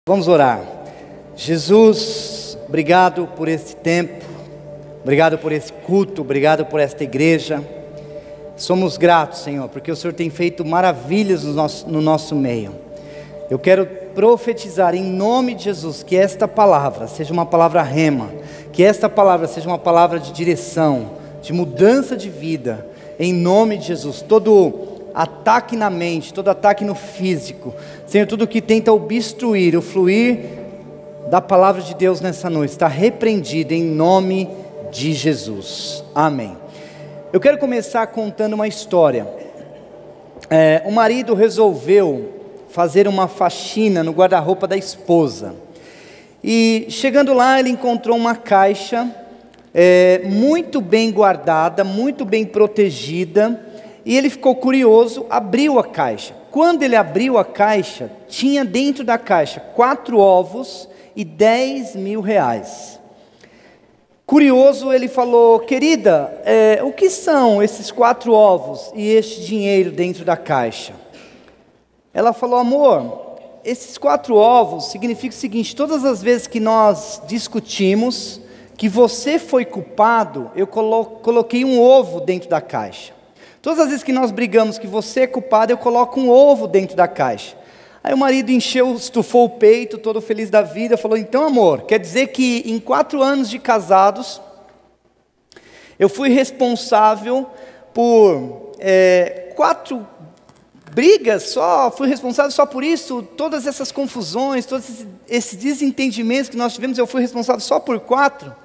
Vamos orar. Jesus, obrigado por esse tempo, obrigado por esse culto, obrigado por esta igreja. Somos gratos, Senhor, porque o Senhor tem feito maravilhas no nosso meio. Eu quero profetizar em nome de Jesus que esta palavra seja uma palavra rema, que esta palavra seja uma palavra de direção, de mudança de vida, em nome de Jesus. Todo ataque na mente, todo ataque no físico, Senhor, tudo que tenta obstruir o fluir da palavra de Deus nessa noite, está repreendido em nome de Jesus, amém. Eu quero começar contando uma história. O marido resolveu fazer uma faxina no guarda-roupa da esposa, e chegando lá ele encontrou uma caixa muito bem guardada, muito bem protegida, e ele ficou curioso, abriu a caixa. Quando ele abriu a caixa, tinha dentro da caixa 4 ovos e 10 mil reais. Curioso, ele falou: querida, o que são esses 4 ovos e este dinheiro dentro da caixa? Ela falou: amor, esses 4 ovos significam o seguinte: todas as vezes que nós discutimos, que você foi culpado, eu coloquei um ovo dentro da caixa. Todas as vezes que nós brigamos que você é culpado, eu coloco um ovo dentro da caixa. Aí o marido estufou o peito, todo feliz da vida, falou: então amor, quer dizer que em 4 anos de casados, eu fui responsável por 4 brigas só, fui responsável só por isso, todas essas confusões, todos esses desentendimentos que nós tivemos, eu fui responsável só por 4?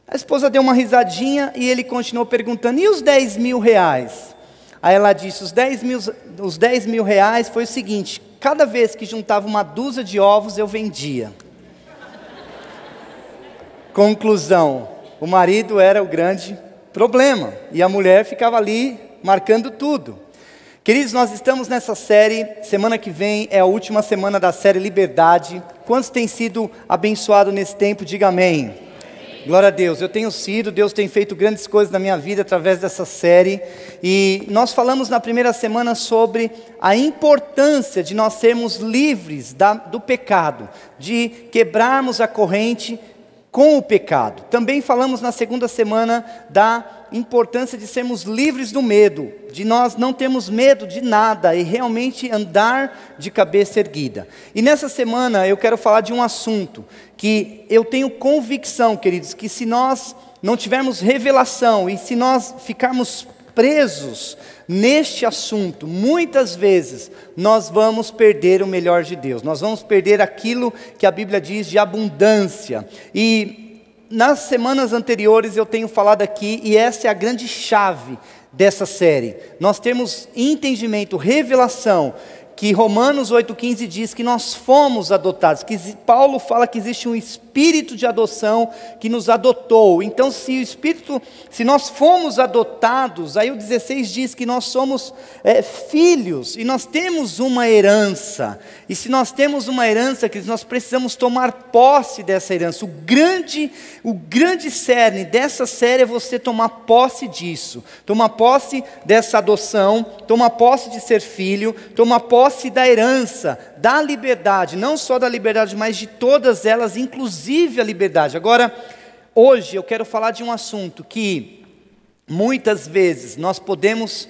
A esposa deu uma risadinha e ele continuou perguntando: e os 10 mil reais? Aí ela disse: os 10 mil reais foi o seguinte: cada vez que juntava uma dúzia de ovos eu vendia. Conclusão: o marido era o grande problema e a mulher ficava ali marcando tudo. Queridos, nós estamos nessa série, semana que vem é a última semana da série Liberdade. Quantos têm sido abençoados nesse tempo? Diga amém. Glória a Deus, eu tenho sido, Deus tem feito grandes coisas na minha vida através dessa série. E nós falamos na primeira semana sobre a importância de nós sermos livres do pecado, de quebrarmos a corrente com o pecado. Também falamos na segunda semana da importância de sermos livres do medo, de nós não termos medo de nada e realmente andar de cabeça erguida. E nessa semana eu quero falar de um assunto que eu tenho convicção, queridos, que se nós não tivermos revelação e se nós ficarmos presos neste assunto, muitas vezes nós vamos perder o melhor de Deus, nós vamos perder aquilo que a Bíblia diz de abundância. E nas semanas anteriores eu tenho falado aqui, e essa é a grande chave dessa série, nós temos entendimento, revelação, que Romanos 8,15 diz que nós fomos adotados, que Paulo fala que existe um espírito de adoção que nos adotou. Então se nós fomos adotados, aí o 16 diz que nós somos filhos, e nós temos uma herança, e se nós temos uma herança, que nós precisamos tomar posse dessa herança. O grande cerne dessa série é você tomar posse disso, tomar posse dessa adoção, tomar posse de ser filho, tomar posse da herança, da liberdade, não só da liberdade, mas de todas elas, inclusive a liberdade. Agora, hoje eu quero falar de um assunto que muitas vezes nós podemos,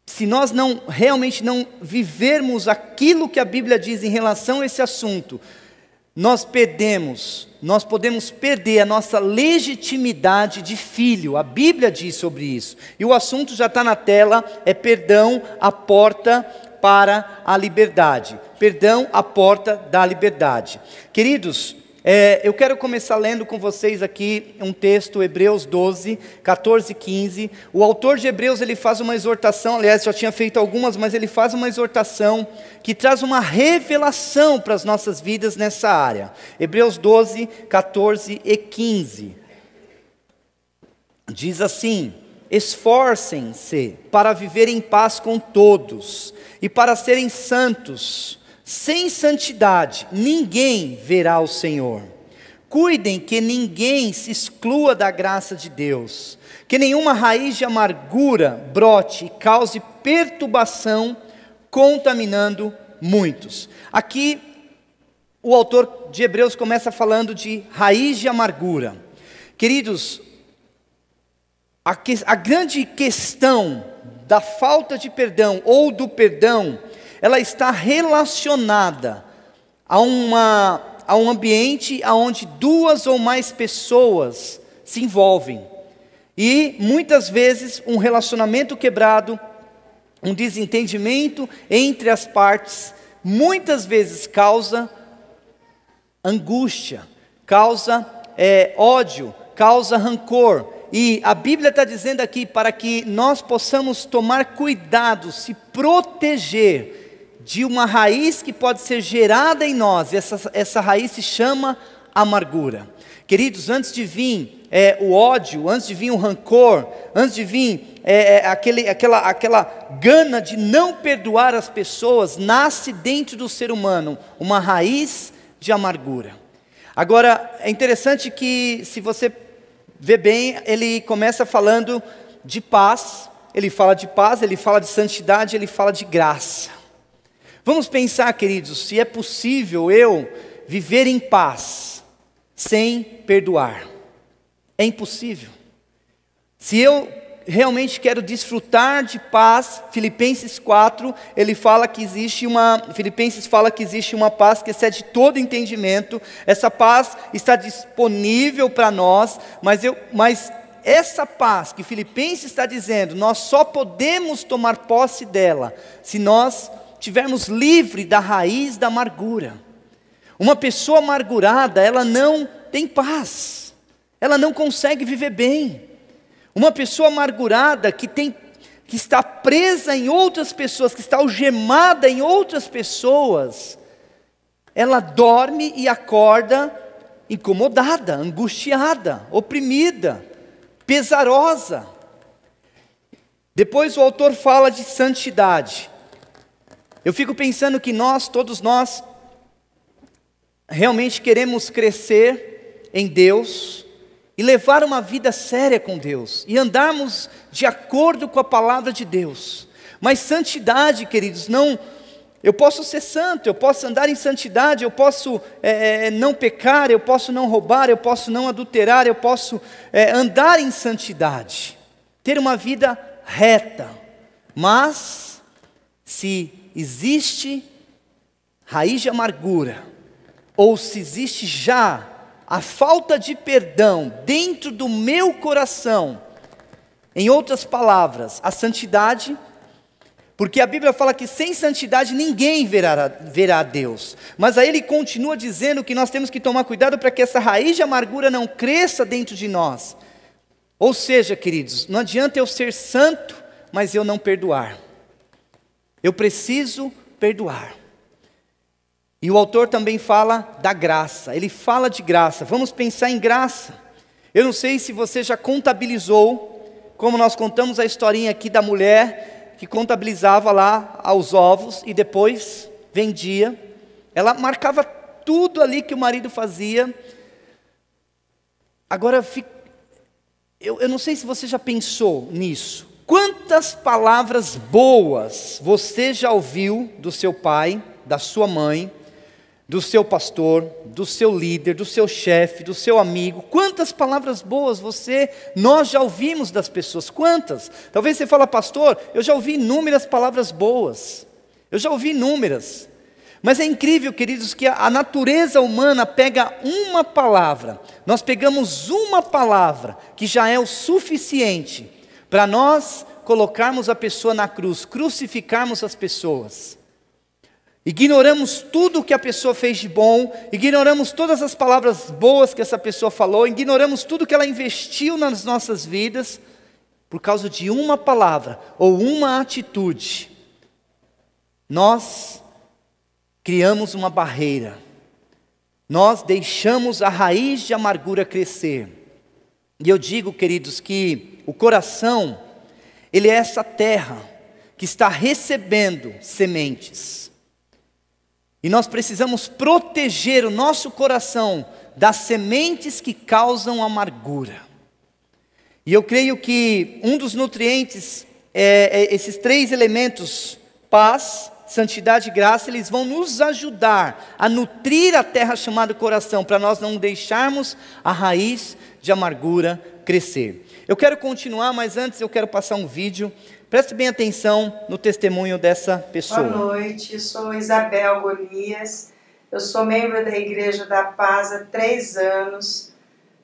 se nós realmente não vivermos aquilo que a Bíblia diz em relação a esse assunto, nós podemos perder a nossa legitimidade de filho. A Bíblia diz sobre isso, e o assunto já está na tela, é perdão, a porta para a liberdade. Perdão, a porta da liberdade. Queridos, eu quero começar lendo com vocês aqui um texto, Hebreus 12, 14 e 15. O autor de Hebreus, ele faz uma exortação, aliás, já tinha feito algumas, mas ele faz uma exortação que traz uma revelação para as nossas vidas nessa área. Hebreus 12, 14 e 15. Diz assim: esforcem-se para viver em paz com todos e para serem santos. Sem santidade ninguém verá o Senhor. Cuidem que ninguém se exclua da graça de Deus, que nenhuma raiz de amargura brote e cause perturbação, contaminando muitos. Aqui o autor de Hebreus começa falando de raiz de amargura. Queridos, a grande questão da falta de perdão ou do perdão, ela está relacionada a um ambiente onde duas ou mais pessoas se envolvem. E muitas vezes um relacionamento quebrado, um desentendimento entre as partes, muitas vezes causa angústia, causa ódio, causa rancor. E a Bíblia está dizendo aqui para que nós possamos tomar cuidado, se proteger de uma raiz que pode ser gerada em nós. Essa raiz se chama amargura. Queridos, antes de vir o ódio, antes de vir o rancor, antes de vir aquela gana de não perdoar as pessoas, nasce dentro do ser humano uma raiz de amargura. Agora, é interessante que, se você vê bem, ele começa falando de paz, ele fala de paz, ele fala de santidade, ele fala de graça. Vamos pensar, queridos, se é possível eu viver em paz sem perdoar. É impossível. Se eu realmente quero desfrutar de paz, Filipenses 4, Filipenses fala que existe uma paz que excede todo entendimento. Essa paz está disponível para nós, mas essa paz que Filipenses está dizendo, nós só podemos tomar posse dela se nós estivermos livres da raiz da amargura. Uma pessoa amargurada, ela não tem paz, ela não consegue viver bem. Uma pessoa amargurada que está presa em outras pessoas, que está algemada em outras pessoas, ela dorme e acorda incomodada, angustiada, oprimida, pesarosa. Depois o autor fala de santidade. Eu fico pensando que todos nós, realmente queremos crescer em Deus e levar uma vida séria com Deus, e andarmos de acordo com a palavra de Deus. Mas santidade, queridos, eu posso ser santo, eu posso andar em santidade, eu posso não pecar, eu posso não roubar, eu posso não adulterar, eu posso andar em santidade, ter uma vida reta. Mas, se existe raiz de amargura, ou se existe já a falta de perdão dentro do meu coração, em outras palavras, a santidade, porque a Bíblia fala que sem santidade ninguém verá a Deus, mas aí ele continua dizendo que nós temos que tomar cuidado para que essa raiz de amargura não cresça dentro de nós. Ou seja, queridos, não adianta eu ser santo, mas eu não perdoar. Eu preciso perdoar. E o autor também fala da graça, ele fala de graça. Vamos pensar em graça. Eu não sei se você já contabilizou, como nós contamos a historinha aqui da mulher que contabilizava lá aos ovos e depois vendia. Ela marcava tudo ali que o marido fazia. Agora, eu não sei se você já pensou nisso. Quantas palavras boas você já ouviu do seu pai, da sua mãe, do seu pastor, do seu líder, do seu chefe, do seu amigo? Quantas palavras boas nós já ouvimos das pessoas? Quantas? Talvez você fale, pastor, eu já ouvi inúmeras palavras boas, eu já ouvi inúmeras. Mas é incrível, queridos, que a natureza humana pega uma palavra, nós pegamos uma palavra que já é o suficiente para nós colocarmos a pessoa na cruz, crucificarmos as pessoas. Ignoramos tudo o que a pessoa fez de bom, ignoramos todas as palavras boas que essa pessoa falou, ignoramos tudo que ela investiu nas nossas vidas, por causa de uma palavra ou uma atitude. Nós criamos uma barreira, nós deixamos a raiz de amargura crescer. E eu digo, queridos, que o coração, ele é essa terra que está recebendo sementes. E nós precisamos proteger o nosso coração das sementes que causam amargura. E eu creio que um dos nutrientes é esses três elementos: paz, santidade e graça, eles vão nos ajudar a nutrir a terra chamada coração, para nós não deixarmos a raiz de amargura crescer. Eu quero continuar, mas antes eu quero passar um vídeo. Preste bem atenção no testemunho dessa pessoa. Boa noite, sou Isabel Golias, eu sou membro da Igreja da Paz há 3 anos.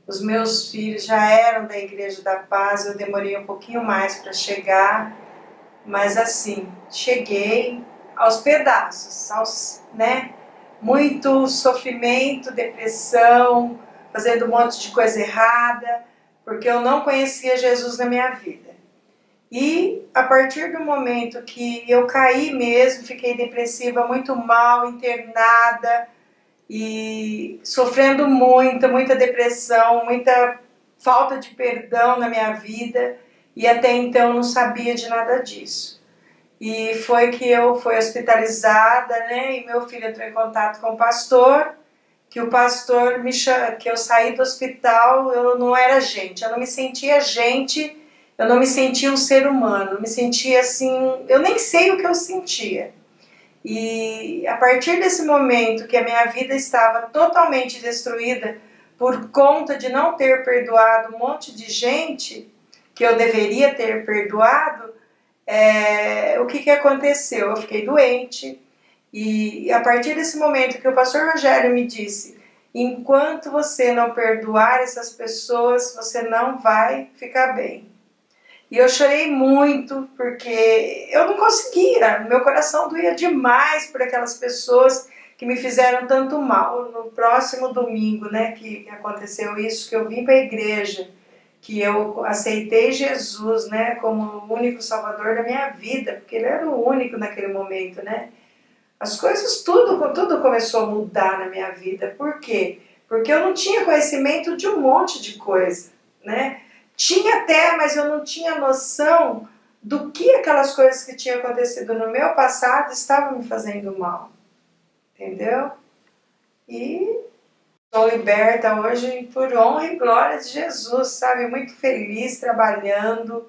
Os meus filhos já eram da Igreja da Paz, eu demorei um pouquinho mais para chegar, mas assim, cheguei aos pedaços, muito sofrimento, depressão, fazendo um monte de coisa errada, porque eu não conhecia Jesus na minha vida. E a partir do momento que eu caí mesmo, fiquei depressiva, muito mal, internada e sofrendo muita depressão, muita falta de perdão na minha vida, e até então não sabia de nada disso. E foi que eu fui hospitalizada, e meu filho entrou em contato com o pastor, que o pastor me chamou, que eu saí do hospital, eu não era gente, eu não me sentia gente, eu não me sentia um ser humano, eu me sentia assim, eu nem sei o que eu sentia. E a partir desse momento que a minha vida estava totalmente destruída por conta de não ter perdoado um monte de gente que eu deveria ter perdoado, o que aconteceu? Eu fiquei doente, e a partir desse momento que o pastor Rogério me disse: enquanto você não perdoar essas pessoas, você não vai ficar bem. E eu chorei muito, porque eu não conseguia, meu coração doía demais por aquelas pessoas que me fizeram tanto mal. No próximo domingo, que aconteceu isso, que eu vim para a igreja, que eu aceitei Jesus, como o único salvador da minha vida, porque ele era o único naquele momento, As coisas, tudo começou a mudar na minha vida. Por quê? Porque eu não tinha conhecimento de um monte de coisa, Tinha até, mas eu não tinha noção do que aquelas coisas que tinham acontecido no meu passado estavam me fazendo mal. Entendeu? E sou liberta hoje por honra e glória de Jesus, Muito feliz, trabalhando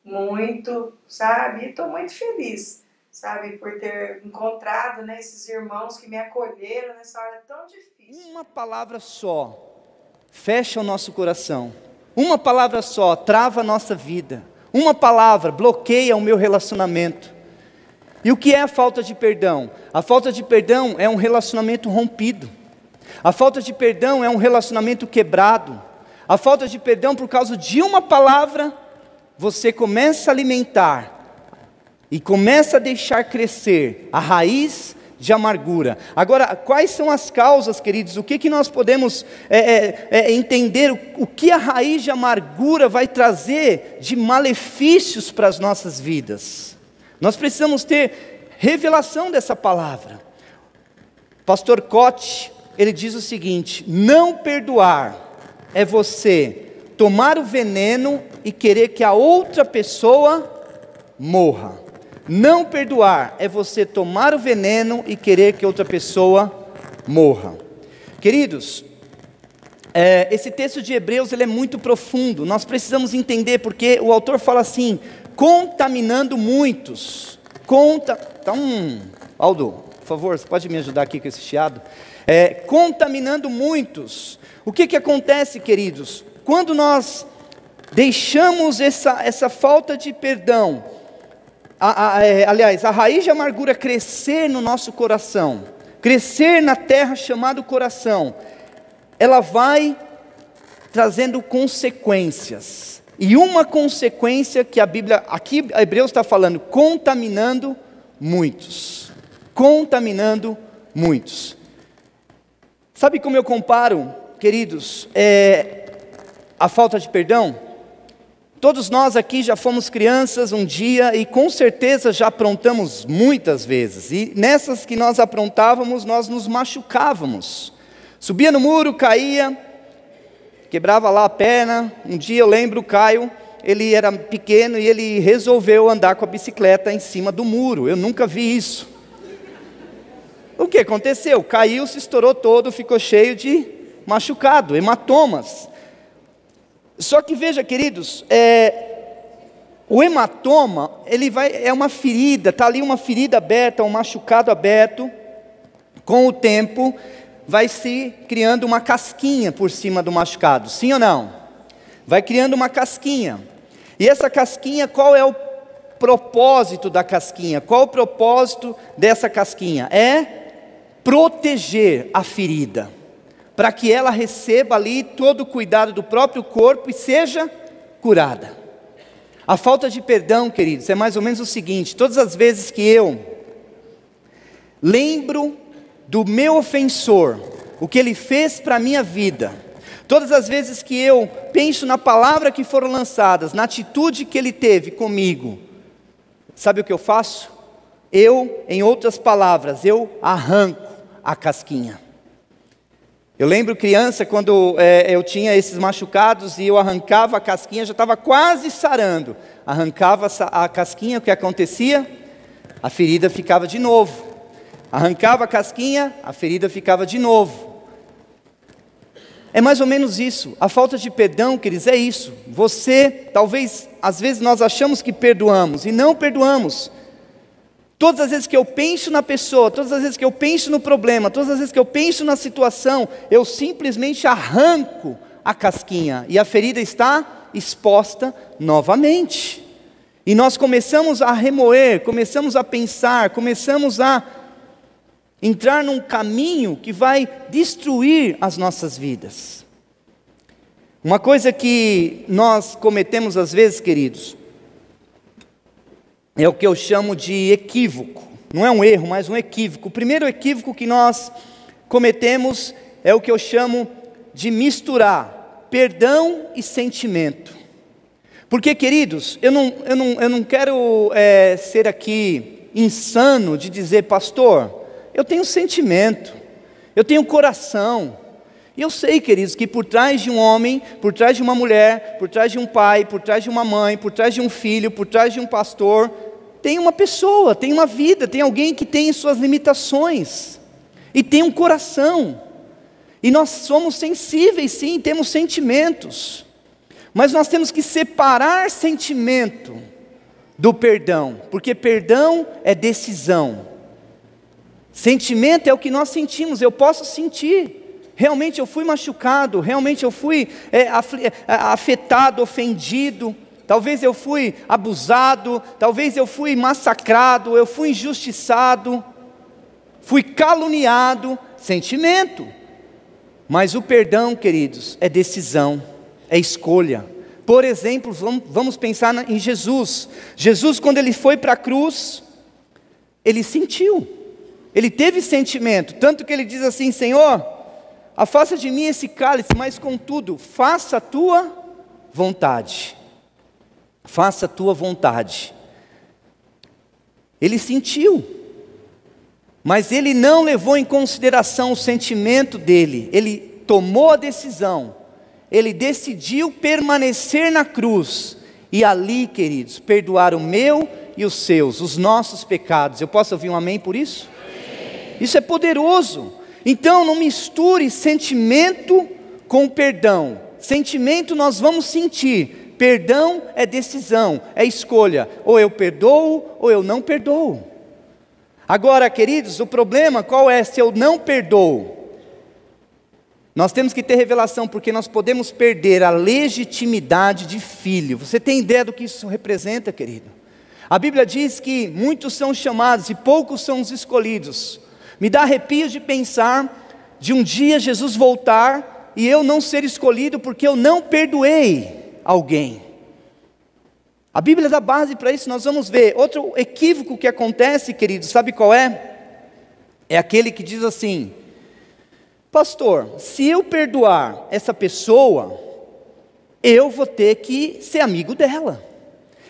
muito, E estou muito feliz, por ter encontrado, esses irmãos que me acolheram nessa hora tão difícil. Uma palavra só fecha o nosso coração. Uma palavra só trava a nossa vida. Uma palavra bloqueia o meu relacionamento. E o que é a falta de perdão? A falta de perdão é um relacionamento rompido. A falta de perdão é um relacionamento quebrado. A falta de perdão, por causa de uma palavra, você começa a alimentar e começa a deixar crescer a raiz de amargura. Agora, quais são as causas, queridos? O que nós podemos entender? O que a raiz de amargura vai trazer de malefícios para as nossas vidas? Nós precisamos ter revelação dessa palavra. Pastor Cote, ele diz o seguinte: não perdoar é você tomar o veneno e querer que a outra pessoa morra. Não perdoar é você tomar o veneno e querer que outra pessoa morra. Queridos, esse texto de Hebreus ele é muito profundo. Nós precisamos entender, porque o autor fala assim: contaminando muitos. Aldo, por favor, você pode me ajudar aqui com esse chiado? Contaminando muitos. O que acontece, queridos? Quando nós deixamos essa falta de perdão, aliás, a raiz de amargura crescer no nosso coração, crescer na terra chamada coração, ela vai trazendo consequências. E uma consequência que a Bíblia, aqui Hebreus está falando, contaminando muitos. Contaminando muitos. Sabe como eu comparo, queridos, a falta de perdão? Todos nós aqui já fomos crianças um dia e com certeza já aprontamos muitas vezes. E nessas que nós aprontávamos, nós nos machucávamos. Subia no muro, caía, quebrava lá a perna. Um dia eu lembro o Caio, ele era pequeno e ele resolveu andar com a bicicleta em cima do muro. Eu nunca vi isso. O que aconteceu? Caiu, se estourou todo, ficou cheio de machucado, hematomas. Só que veja, queridos, O hematoma, é uma ferida, está ali uma ferida aberta, um machucado aberto. Com o tempo, vai se criando uma casquinha por cima do machucado, sim ou não? Vai criando uma casquinha. E essa casquinha, qual é o propósito da casquinha? Qual o propósito dessa casquinha? É proteger a ferida, para que ela receba ali todo o cuidado do próprio corpo e seja curada. A falta de perdão, queridos, é mais ou menos o seguinte: todas as vezes que eu lembro do meu ofensor, o que ele fez para a minha vida, todas as vezes que eu penso na palavra que foram lançadas, na atitude que ele teve comigo, sabe o que eu faço? Em outras palavras, eu arranco a casquinha. Eu lembro criança, quando eu tinha esses machucados e eu arrancava a casquinha, já estava quase sarando. Arrancava a casquinha, o que acontecia? A ferida ficava de novo. Arrancava a casquinha, a ferida ficava de novo. É mais ou menos isso. A falta de perdão, queridos, é isso. Talvez, às vezes nós achamos que perdoamos e não perdoamos. Todas as vezes que eu penso na pessoa, todas as vezes que eu penso no problema, todas as vezes que eu penso na situação, eu simplesmente arranco a casquinha e a ferida está exposta novamente. E nós começamos a remoer, começamos a pensar, começamos a entrar num caminho que vai destruir as nossas vidas. Uma coisa que nós cometemos às vezes, queridos, é o que eu chamo de equívoco. Não é um erro, mas um equívoco. O primeiro equívoco que nós cometemos é o que eu chamo de misturar perdão e sentimento. Porque, queridos, eu não quero ser aqui insano de dizer, pastor, eu tenho sentimento, eu tenho coração. E eu sei, queridos, que por trás de um homem, por trás de uma mulher, por trás de um pai, por trás de uma mãe, por trás de um filho, por trás de um pastor, tem uma pessoa, tem uma vida, tem alguém que tem suas limitações, e tem um coração, e nós somos sensíveis sim, temos sentimentos, mas nós temos que separar sentimento do perdão, porque perdão é decisão, sentimento é o que nós sentimos. Eu posso sentir, realmente eu fui machucado, realmente eu fui afetado, ofendido, talvez eu fui abusado, talvez eu fui massacrado, eu fui injustiçado, fui caluniado, sentimento. Mas o perdão, queridos, é decisão, é escolha. Por exemplo, vamos pensar em Jesus. Jesus, quando ele foi para a cruz, ele sentiu, ele teve sentimento, tanto que ele diz assim, Senhor, afasta de mim esse cálice, mas contudo, faça a tua vontade. Faça a tua vontade. Ele sentiu, mas ele não levou em consideração o sentimento dele. Ele tomou a decisão, ele decidiu permanecer na cruz, e ali, queridos, perdoar o meu e os seus, os nossos pecados. Eu posso ouvir um amém por isso? Amém. Isso é poderoso. Então não misture sentimento com perdão. Sentimento nós vamos sentir, perdão é decisão, é escolha, ou eu perdoo ou eu não perdoo. Agora, queridos, o problema qual é? Se eu não perdoo, nós temos que ter revelação, porque nós podemos perder a legitimidade de filho. Você tem ideia do que isso representa, querido? A Bíblia diz que muitos são chamados e poucos são os escolhidos. Me dá arrepios de pensar de um dia Jesus voltar e eu não ser escolhido porque eu não perdoei alguém. A Bíblia dá base para isso, nós vamos ver. Outro equívoco que acontece, querido, sabe qual é? É aquele que diz assim, pastor, se eu perdoar essa pessoa, eu vou ter que ser amigo dela.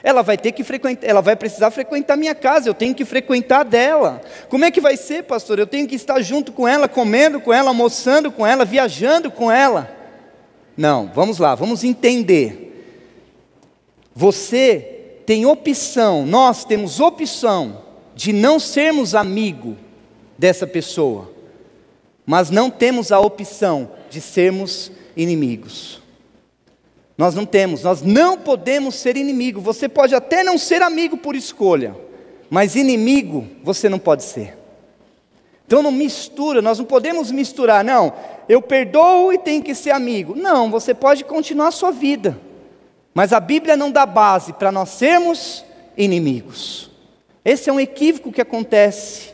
Ela vai ter que frequentar, ela vai precisar frequentar minha casa, eu tenho que frequentar dela. Como é que vai ser, pastor? Eu tenho que estar junto com ela, comendo com ela, almoçando com ela, viajando com ela. Não, vamos lá, vamos entender. Você tem opção, nós temos opção de não sermos amigo dessa pessoa, mas não temos a opção de sermos inimigos. Nós não temos, nós não podemos ser inimigo. Você pode até não ser amigo por escolha, mas inimigo você não pode ser. Então não mistura, nós não podemos misturar, não, eu perdoo e tenho que ser amigo. Não, você pode continuar a sua vida, mas a Bíblia não dá base para nós sermos inimigos. Esse é um equívoco que acontece.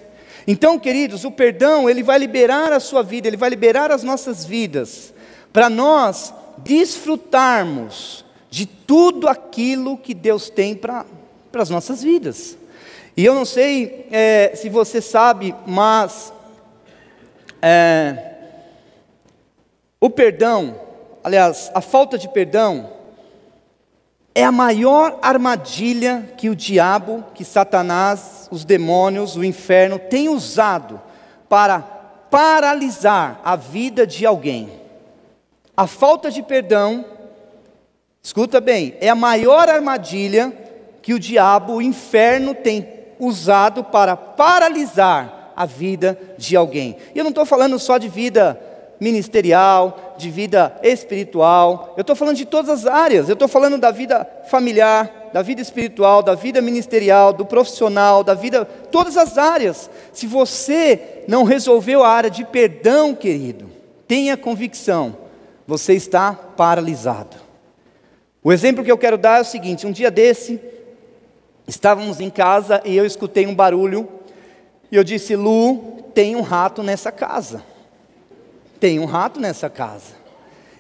Então, queridos, o perdão, ele vai liberar a sua vida, ele vai liberar as nossas vidas, para nós desfrutarmos de tudo aquilo que Deus tem para as nossas vidas. E eu não sei se você sabe, mas o perdão, aliás, a falta de perdão, é a maior armadilha que o diabo, que Satanás, os demônios, o inferno tem usado para paralisar a vida de alguém. A falta de perdão, escuta bem, é a maior armadilha que o diabo, o inferno tem usado para paralisar a vida de alguém. E eu não estou falando só de vida ministerial, de vida espiritual, eu estou falando de todas as áreas. Eu estou falando da vida familiar, da vida espiritual, da vida ministerial, do profissional, da vida, todas as áreas. Se você não resolveu a área de perdão, querido, tenha convicção, você está paralisado. O exemplo que eu quero dar é o seguinte: um dia desse, estávamos em casa e eu escutei um barulho, e eu disse: Lu, tem um rato nessa casa. Tem um rato nessa casa.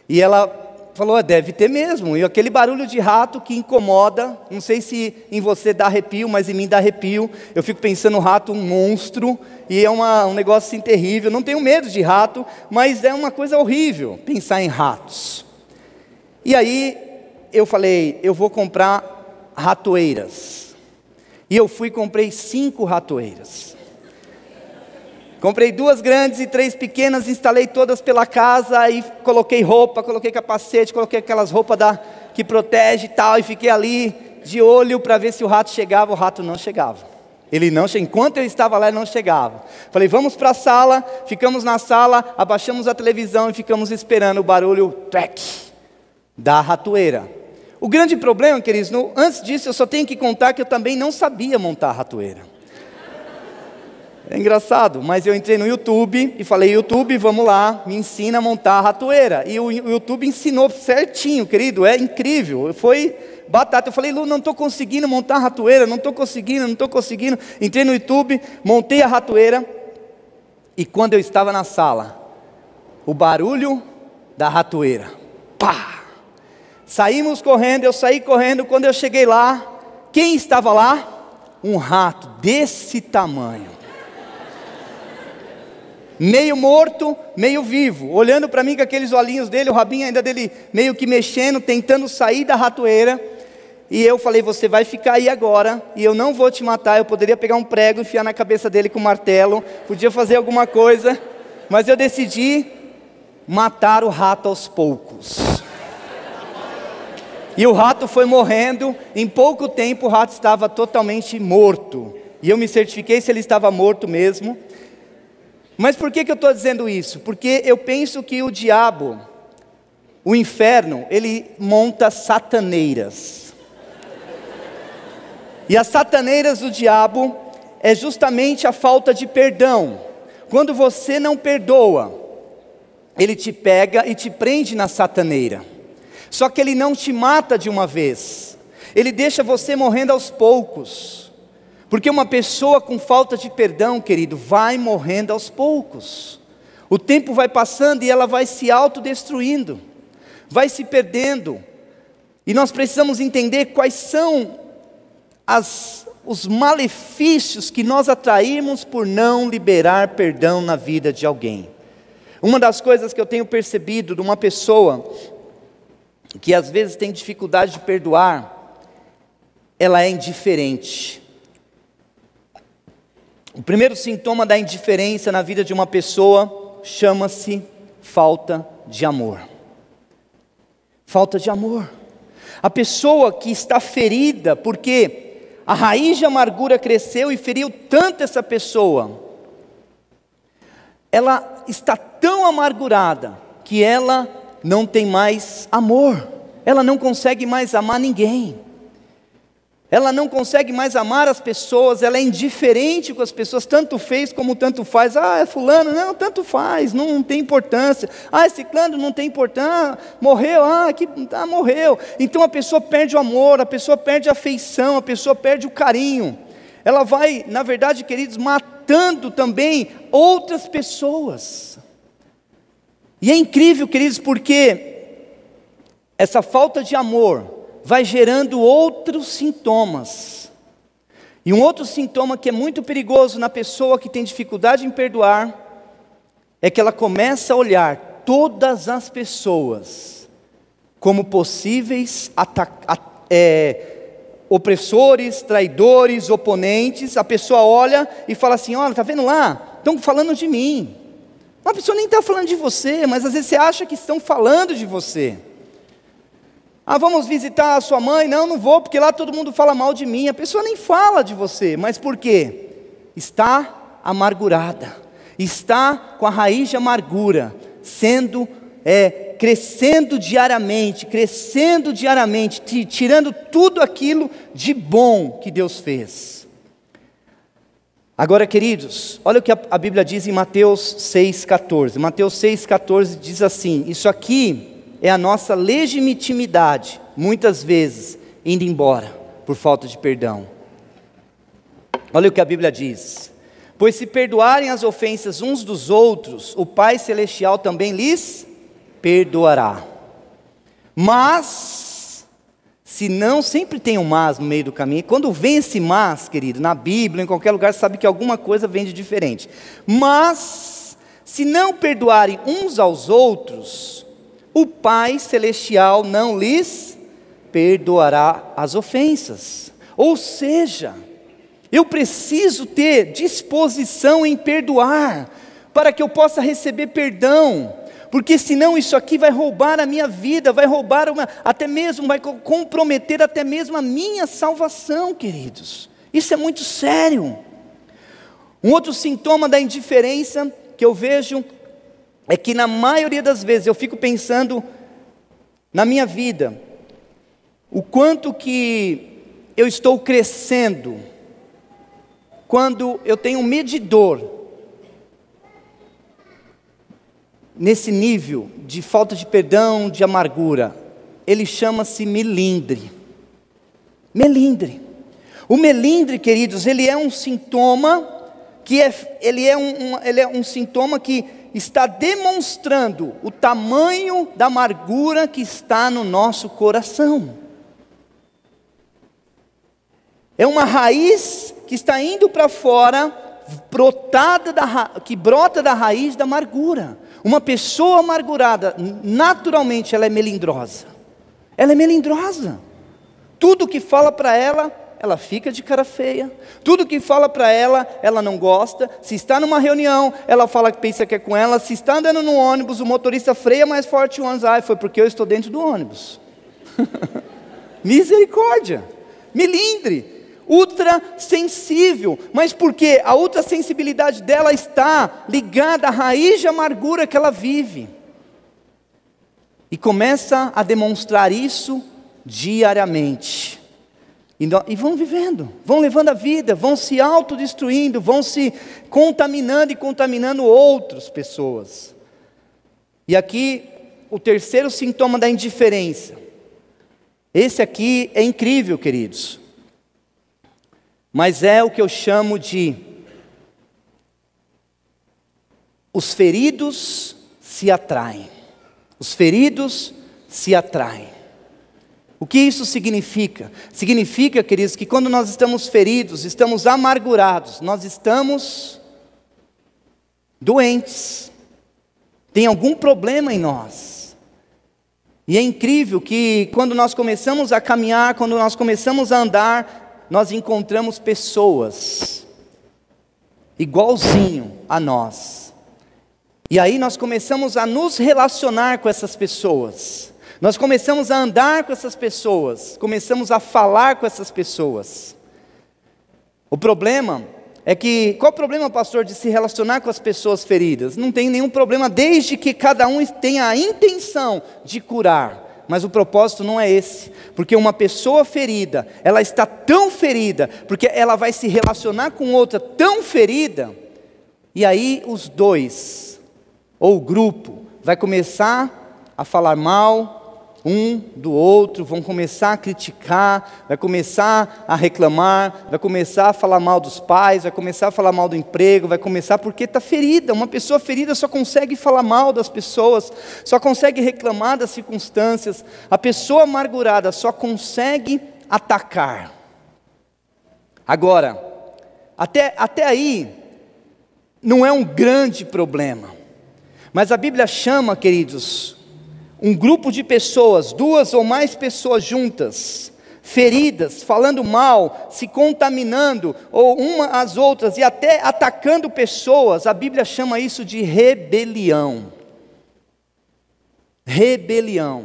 E ela falou: deve ter mesmo. E aquele barulho de rato que incomoda, não sei se em você dá arrepio, mas em mim dá arrepio. Eu fico pensando no rato, um monstro, e é um negócio assim terrível. Não tenho medo de rato, mas é uma coisa horrível pensar em ratos. E aí eu falei: eu vou comprar ratoeiras. E eu fui e comprei 5 ratoeiras. Comprei 2 grandes e 3 pequenas, instalei todas pela casa, e coloquei roupa, coloquei capacete, coloquei aquelas roupas que protege e tal, e fiquei ali de olho para ver se o rato chegava. O rato não chegava. Ele não chegava. Enquanto eu estava lá, ele não chegava. Falei: vamos para a sala. Ficamos na sala, abaixamos a televisão e ficamos esperando o barulho da ratoeira. O grande problema, queridos, antes disso eu só tenho que contar que eu também não sabia montar a ratoeira. É engraçado, mas eu entrei no YouTube e falei: YouTube, vamos lá, me ensina a montar a ratoeira. E o YouTube ensinou certinho, querido, é incrível, foi batata. Eu falei: Lu, não estou conseguindo montar a ratoeira, não estou conseguindo. Entrei no YouTube, montei a ratoeira, e quando eu estava na sala, o barulho da ratoeira, pá! Saímos correndo, eu saí correndo. Quando eu cheguei lá, quem estava lá? Um rato desse tamanho. Meio morto, meio vivo, olhando para mim com aqueles olhinhos dele, o rabinho ainda dele meio que mexendo, tentando sair da ratoeira. E eu falei: você vai ficar aí agora, e eu não vou te matar. Eu poderia pegar um prego, enfiar na cabeça dele com um martelo, podia fazer alguma coisa, mas eu decidi matar o rato aos poucos. E o rato foi morrendo. Em pouco tempo o rato estava totalmente morto, e eu me certifiquei se ele estava morto mesmo. Mas por que eu estou dizendo isso? Porque eu penso que o diabo, o inferno, ele monta sataneiras. E as sataneiras do diabo é justamente a falta de perdão. Quando você não perdoa, ele te pega e te prende na sataneira. Só que ele não te mata de uma vez, ele deixa você morrendo aos poucos. Porque uma pessoa com falta de perdão, querido, vai morrendo aos poucos. O tempo vai passando e ela vai se autodestruindo, vai se perdendo. E nós precisamos entender quais são os malefícios que nós atraímos por não liberar perdão na vida de alguém. Uma das coisas que eu tenho percebido de uma pessoa que às vezes tem dificuldade de perdoar, ela é indiferente. O primeiro sintoma da indiferença na vida de uma pessoa chama-se falta de amor. Falta de amor. A pessoa que está ferida porque a raiz de amargura cresceu e feriu tanto essa pessoa, ela está tão amargurada que ela não tem mais amor. ela não consegue mais amar ninguém. Ela não consegue mais amar as pessoas, ela é indiferente com as pessoas, tanto fez como tanto faz. É fulano, não, tanto faz, não tem importância. É ciclano, não tem importância, morreu, morreu. Então a pessoa perde o amor, a pessoa perde a afeição, a pessoa perde o carinho. Ela vai, na verdade, queridos, matando também outras pessoas. E é incrível, queridos, porque essa falta de amor vai gerando outros sintomas. E um outro sintoma que é muito perigoso na pessoa que tem dificuldade em perdoar, é que ela começa a olhar todas as pessoas como possíveis opressores, traidores, oponentes. A pessoa olha e fala assim: olha, está vendo lá? Estão falando de mim. Uma pessoa nem está falando de você, mas às vezes você acha que estão falando de você. Vamos visitar a sua mãe? Não vou, porque lá todo mundo fala mal de mim. A pessoa nem fala de você, mas por quê? Está amargurada, está com a raiz de amargura, crescendo diariamente, tirando tudo aquilo de bom que Deus fez. Agora, queridos, olha o que a Bíblia diz em Mateus 6,14. Mateus 6,14 diz assim: isso aqui é a nossa legitimidade, muitas vezes, indo embora, por falta de perdão. Olha o que a Bíblia diz: pois se perdoarem as ofensas uns dos outros, o Pai Celestial também lhes perdoará. Mas, se não, sempre tem um mas no meio do caminho. Quando vem esse mas, querido, na Bíblia, em qualquer lugar, sabe que alguma coisa vem de diferente. Mas, se não perdoarem uns aos outros, o Pai Celestial não lhes perdoará as ofensas. Ou seja, eu preciso ter disposição em perdoar, para que eu possa receber perdão, porque senão isso aqui vai roubar a minha vida, vai comprometer até mesmo a minha salvação, queridos. Isso é muito sério. Um outro sintoma da indiferença que eu vejo é que na maioria das vezes eu fico pensando na minha vida, o quanto que eu estou crescendo, quando eu tenho um medidor, nesse nível de falta de perdão, de amargura, ele chama-se melindre. Melindre. O melindre, queridos, ele é um sintoma ele é um sintoma que está demonstrando o tamanho da amargura que está no nosso coração. É uma raiz que está indo para fora, que brota da raiz da amargura. Uma pessoa amargurada, naturalmente ela é melindrosa. Ela é melindrosa. Tudo que fala para ela fica de cara feia. Tudo que fala para ela não gosta. Se está numa reunião, ela fala que pensa que é com ela. Se está andando no ônibus, o motorista freia mais forte o ônibus. Foi porque eu estou dentro do ônibus. Misericórdia. Melindre. Ultra sensível. Mas por quê? A ultra sensibilidade dela está ligada à raiz de amargura que ela vive. E começa a demonstrar isso diariamente. E vão vivendo, vão levando a vida, vão se autodestruindo, vão se contaminando e contaminando outras pessoas. E aqui, o terceiro sintoma da indiferença. Esse aqui é incrível, queridos. Mas é o que eu chamo de: os feridos se atraem. Os feridos se atraem. O que isso significa? Significa, queridos, que quando nós estamos feridos, estamos amargurados, nós estamos doentes, tem algum problema em nós. E é incrível que quando nós começamos a caminhar, quando nós começamos a andar, nós encontramos pessoas igualzinho a nós. E aí nós começamos a nos relacionar com essas pessoas. Nós começamos a andar com essas pessoas, começamos a falar com essas pessoas. O problema é que, qual o problema, pastor, de se relacionar com as pessoas feridas? Não tem nenhum problema, desde que cada um tenha a intenção de curar. mas o propósito não é esse, porque uma pessoa ferida, ela está tão ferida, porque ela vai se relacionar com outra tão ferida, e aí os dois, ou o grupo, vai começar a falar mal um do outro, vão começar a criticar, vai começar a reclamar, vai começar a falar mal dos pais, vai começar a falar mal do emprego, vai começar porque está ferida. Uma pessoa ferida só consegue falar mal das pessoas, só consegue reclamar das circunstâncias. A pessoa amargurada só consegue atacar. Agora, até aí, não é um grande problema, mas a Bíblia chama, queridos, um grupo de pessoas, 2 ou mais pessoas juntas, feridas, falando mal, se contaminando, ou uma às outras, e até atacando pessoas, a Bíblia chama isso de rebelião. Rebelião.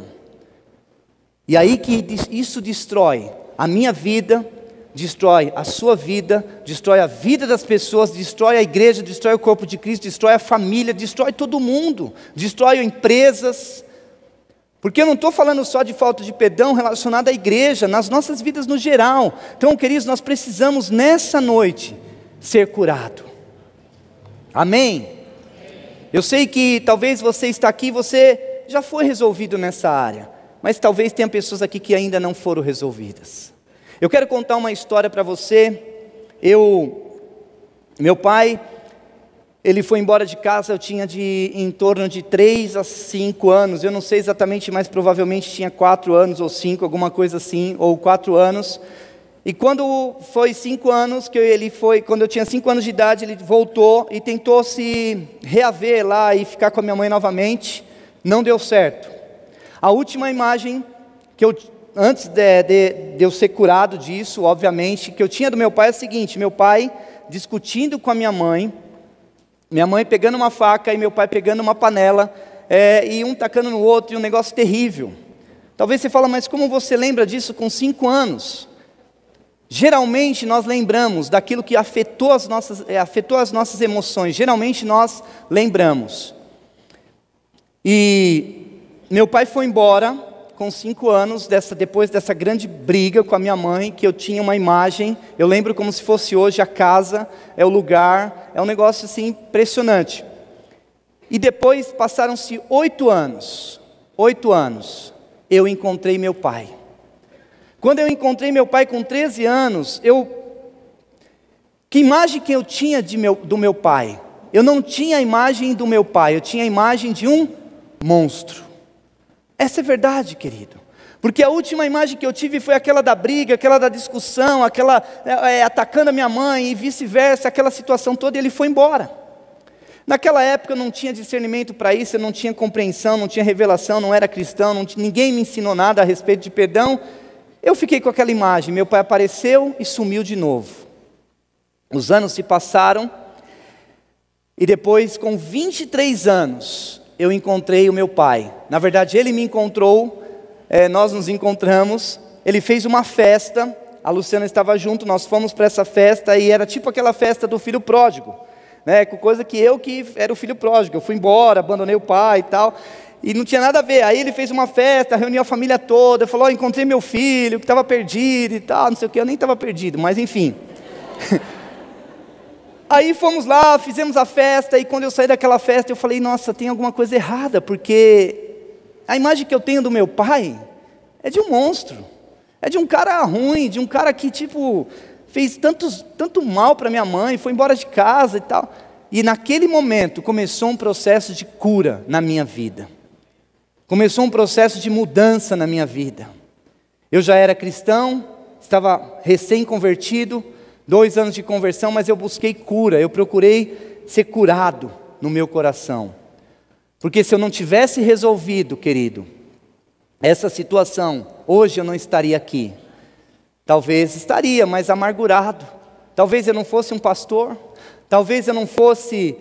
E aí que isso destrói a minha vida, destrói a sua vida, destrói a vida das pessoas, destrói a igreja, destrói o corpo de Cristo, destrói a família, destrói todo mundo, destrói empresas. Porque eu não estou falando só de falta de perdão relacionada à igreja, nas nossas vidas no geral. Então, queridos, nós precisamos nessa noite ser curado. Amém? Eu sei que talvez você está aqui, você já foi resolvido nessa área, mas talvez tenha pessoas aqui que ainda não foram resolvidas. Eu quero contar uma história para você. Meu pai, ele foi embora de casa, eu tinha em torno de 3 a 5 anos, eu não sei exatamente, mas provavelmente tinha 4 anos ou 5, alguma coisa assim, ou 4 anos. E quando foi 5 anos, quando eu tinha 5 anos de idade, ele voltou e tentou se reaver lá e ficar com a minha mãe novamente. Não deu certo. A última imagem que antes de eu ser curado disso, obviamente, que eu tinha do meu pai é a seguinte: meu pai discutindo com a minha mãe pegando uma faca e meu pai pegando uma panela, e um tacando no outro, e um negócio terrível. Talvez você fale, mas como você lembra disso com 5 anos? Geralmente nós lembramos daquilo que afetou as nossas emoções, geralmente nós lembramos. E meu pai foi embora com 5 anos, depois dessa grande briga com a minha mãe, que eu tinha uma imagem, eu lembro como se fosse hoje, a casa, o lugar, um negócio assim impressionante. E depois passaram-se 8 anos, eu encontrei meu pai. Quando eu encontrei meu pai com 13 anos, que imagem que eu tinha do meu pai? Eu não tinha a imagem do meu pai, eu tinha a imagem de um monstro. Essa é verdade, querido, porque a última imagem que eu tive foi aquela da briga, aquela da discussão, aquela atacando a minha mãe e vice-versa, aquela situação toda, e ele foi embora. Naquela época eu não tinha discernimento para isso, eu não tinha compreensão, não tinha revelação, não era cristão, ninguém me ensinou nada a respeito de perdão. Eu fiquei com aquela imagem, meu pai apareceu e sumiu de novo. Os anos se passaram, e depois, com 23 anos, eu encontrei o meu pai. Na verdade, ele me encontrou, nós nos encontramos, ele fez uma festa, a Luciana estava junto, nós fomos para essa festa, e era tipo aquela festa do filho pródigo, né? Coisa que era o filho pródigo, eu fui embora, abandonei o pai e tal, e não tinha nada a ver. Aí ele fez uma festa, reuniu a família toda, falou, encontrei meu filho, que estava perdido e tal, não sei o que, eu nem estava perdido, mas enfim... Aí fomos lá, fizemos a festa, e quando eu saí daquela festa, eu falei, nossa, tem alguma coisa errada, porque a imagem que eu tenho do meu pai é de um monstro, é de um cara ruim, de um cara que, fez tanto mal para minha mãe, foi embora de casa e tal. E naquele momento começou um processo de cura na minha vida, começou um processo de mudança na minha vida. Eu já era cristão, estava recém-convertido, 2 anos de conversão, mas eu busquei cura, eu procurei ser curado no meu coração. Porque se eu não tivesse resolvido, querido, essa situação, hoje eu não estaria aqui. Talvez estaria, mas amargurado. Talvez eu não fosse um pastor, talvez eu não fosse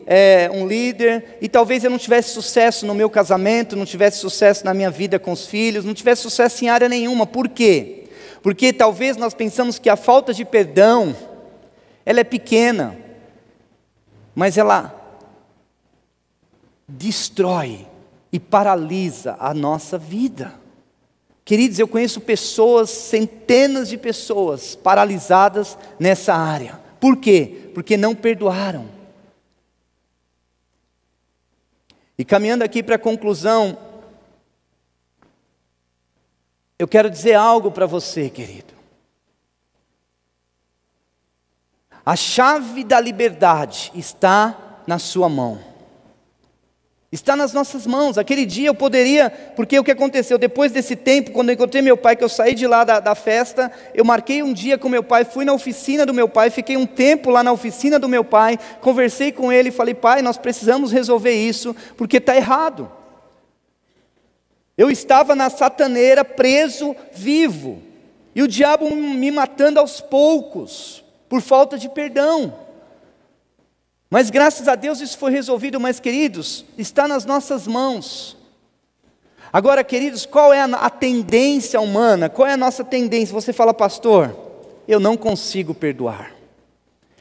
um líder, e talvez eu não tivesse sucesso no meu casamento, não tivesse sucesso na minha vida com os filhos, não tivesse sucesso em área nenhuma. Por quê? Porque talvez nós pensamos que a falta de perdão, ela é pequena, mas ela destrói e paralisa a nossa vida. Queridos, eu conheço pessoas, centenas de pessoas paralisadas nessa área. Por quê? Porque não perdoaram. E caminhando aqui para a conclusão, eu quero dizer algo para você, querido. A chave da liberdade está na sua mão. Está nas nossas mãos. Aquele dia eu poderia, porque o que aconteceu? Depois desse tempo, quando eu encontrei meu pai, que eu saí de lá da festa, eu marquei um dia com meu pai, fui na oficina do meu pai, fiquei um tempo lá na oficina do meu pai, conversei com ele e falei: pai, nós precisamos resolver isso, porque está errado. Eu estava na sataneira, preso, vivo, e o diabo me matando aos poucos, por falta de perdão. Mas graças a Deus isso foi resolvido, mas queridos, está nas nossas mãos. Agora, queridos, qual é a tendência humana? Qual é a nossa tendência? Você fala: pastor, eu não consigo perdoar.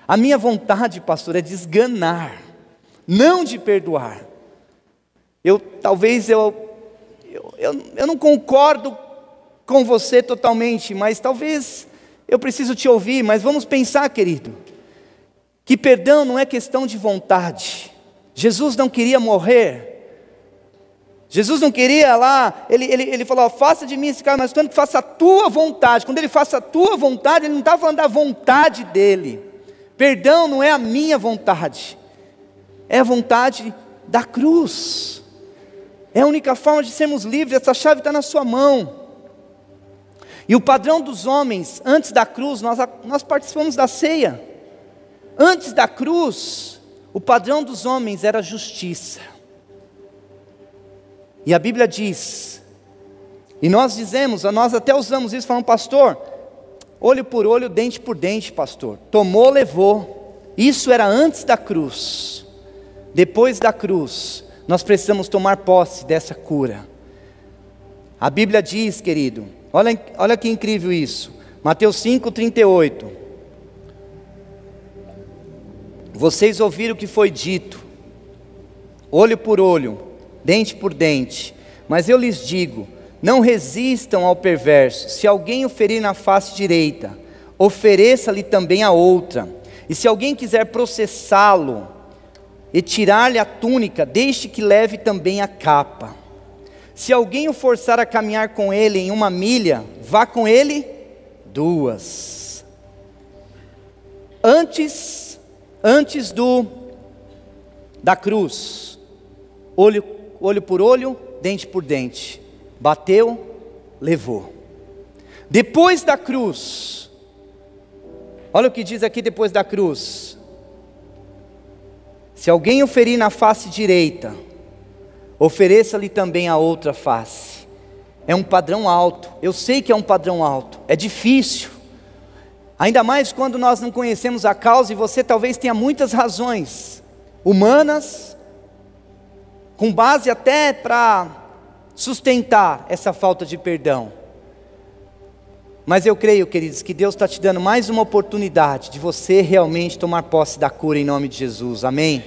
A minha vontade, pastor, é de esganar, não de perdoar. Talvez eu não concordo com você totalmente, mas talvez eu preciso te ouvir. Mas vamos pensar, querido, que perdão não é questão de vontade. Jesus não queria morrer. Jesus não queria lá, ele falou: faça de mim esse cara, mas tanto que faça a tua vontade. Quando ele faça a tua vontade, ele não está falando da vontade dele. Perdão não é a minha vontade, é a vontade da cruz. É a única forma de sermos livres. Essa chave está na sua mão. E o padrão dos homens, antes da cruz, nós participamos da ceia. Antes da cruz, o padrão dos homens era justiça. E a Bíblia diz, e nós dizemos, nós até usamos isso, falando: pastor, olho por olho, dente por dente, pastor. Tomou, levou. Isso era antes da cruz. Depois da cruz, nós precisamos tomar posse dessa cura. A Bíblia diz, querido, olha que incrível isso. Mateus 5:38. Vocês ouviram o que foi dito: olho por olho, dente por dente. Mas eu lhes digo: não resistam ao perverso. Se alguém o ferir na face direita, ofereça-lhe também a outra. E se alguém quiser processá-lo e tirar-lhe a túnica, deixe que leve também a capa. Se alguém o forçar a caminhar com ele em 1 milha, vá com ele 2. Antes da cruz, olho por olho, dente por dente. Bateu, levou. Depois da cruz, olha o que diz aqui depois da cruz: se alguém o ferir na face direita, ofereça-lhe também a outra face. É um padrão alto. Eu sei que é um padrão alto. É difícil. Ainda mais quando nós não conhecemos a causa, e você talvez tenha muitas razões humanas, com base até para sustentar essa falta de perdão. Mas eu creio, queridos, que Deus está te dando mais uma oportunidade de você realmente tomar posse da cura em nome de Jesus. Amém?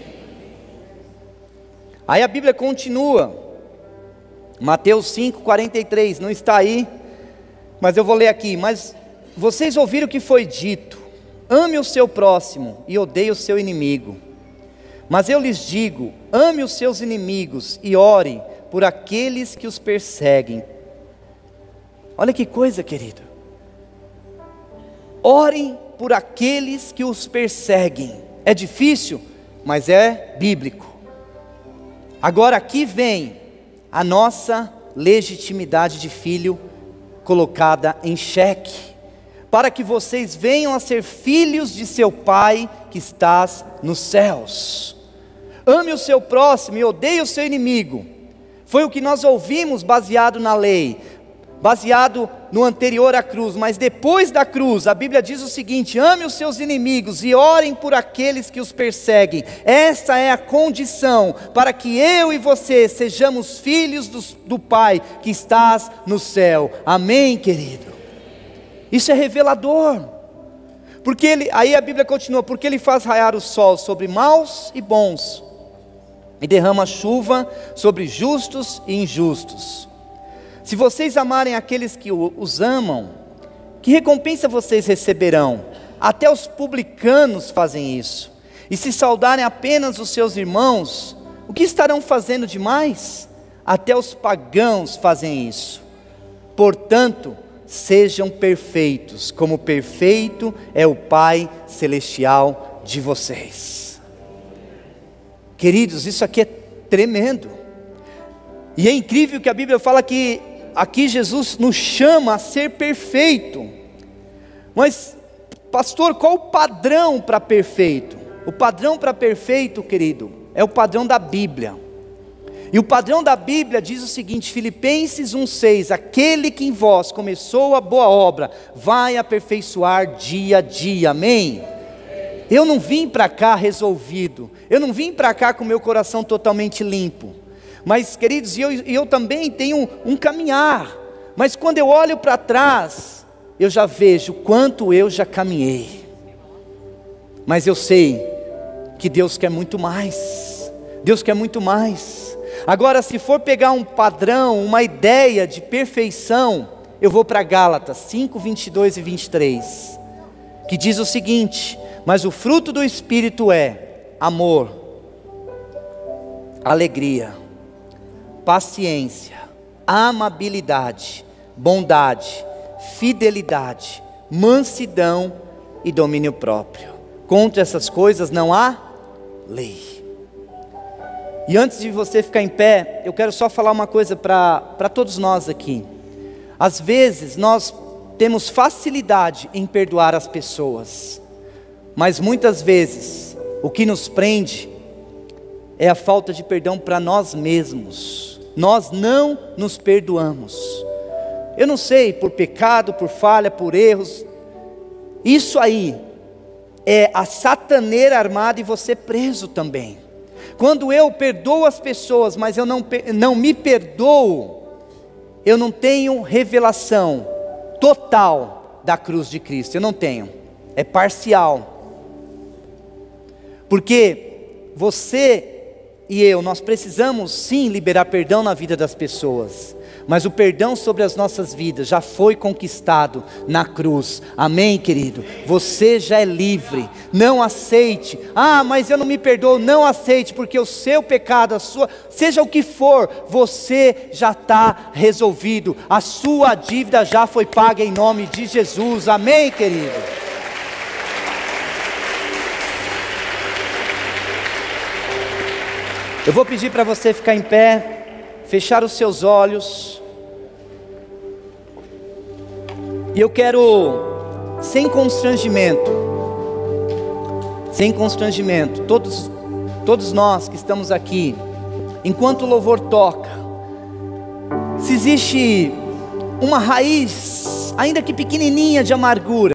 Aí a Bíblia continua, Mateus 5:43, não está aí, mas eu vou ler aqui. Mas vocês ouviram o que foi dito: ame o seu próximo e odeie o seu inimigo. Mas eu lhes digo: ame os seus inimigos e ore por aqueles que os perseguem. Olha que coisa, querido. Orem por aqueles que os perseguem. É difícil, mas é bíblico. Agora aqui vem a nossa legitimidade de filho colocada em xeque, para que vocês venham a ser filhos de seu Pai que estás nos céus. Ame o seu próximo e odeie o seu inimigo. Foi o que nós ouvimos baseado na lei, baseado no anterior à cruz. Mas depois da cruz, a Bíblia diz o seguinte: ame os seus inimigos e orem por aqueles que os perseguem. Essa é a condição para que eu e você sejamos filhos do Pai que estás no céu. Amém, querido? Isso é revelador. Porque aí a Bíblia continua: porque Ele faz raiar o sol sobre maus e bons, e derrama chuva sobre justos e injustos. Se vocês amarem aqueles que os amam, que recompensa vocês receberão? Até os publicanos fazem isso. E se saudarem apenas os seus irmãos, o que estarão fazendo demais? Até os pagãos fazem isso. Portanto, sejam perfeitos, como perfeito é o Pai Celestial de vocês. Queridos, isso aqui é tremendo. E é incrível que a Bíblia fala que aqui Jesus nos chama a ser perfeito. Mas, pastor, qual o padrão para perfeito? O padrão para perfeito, querido, é o padrão da Bíblia. E o padrão da Bíblia diz o seguinte, Filipenses 1,6: aquele que em vós começou a boa obra, vai aperfeiçoar dia a dia, amém? Eu não vim para cá resolvido, eu não vim para cá com meu coração totalmente limpo. Mas, queridos, eu também tenho um caminhar. Mas quando eu olho para trás, eu já vejo quanto eu já caminhei. Mas eu sei que Deus quer muito mais. Deus quer muito mais. Agora, se for pegar um padrão, uma ideia de perfeição, eu vou para Gálatas 5, 22 e 23, que diz o seguinte: mas o fruto do Espírito é amor, alegria, paciência, amabilidade, bondade, fidelidade, mansidão e domínio próprio. Contra essas coisas não há lei. E antes de você ficar em pé, eu quero só falar uma coisa para todos nós aqui. Às vezes nós temos facilidade em perdoar as pessoas, mas muitas vezes o que nos prende é a falta de perdão para nós mesmos. Nós não nos perdoamos. Eu não sei, por pecado, por falha, por erros. Isso aí é a sataneira armada e você preso também. Quando eu perdoo as pessoas, mas eu não me perdoo, eu não tenho revelação total da cruz de Cristo. Eu não tenho, é parcial. Porque você e eu, nós precisamos sim liberar perdão na vida das pessoas, mas o perdão sobre as nossas vidas já foi conquistado na cruz, amém, querido? Você já é livre. Não aceite, mas eu não me perdoo. Não aceite, porque o seu pecado, a sua, seja o que for, você já está resolvido, a sua dívida já foi paga em nome de Jesus, amém, querido? Eu vou pedir para você ficar em pé, fechar os seus olhos, e eu quero, sem constrangimento, todos nós que estamos aqui, enquanto o louvor toca, se existe uma raiz, ainda que pequenininha, de amargura,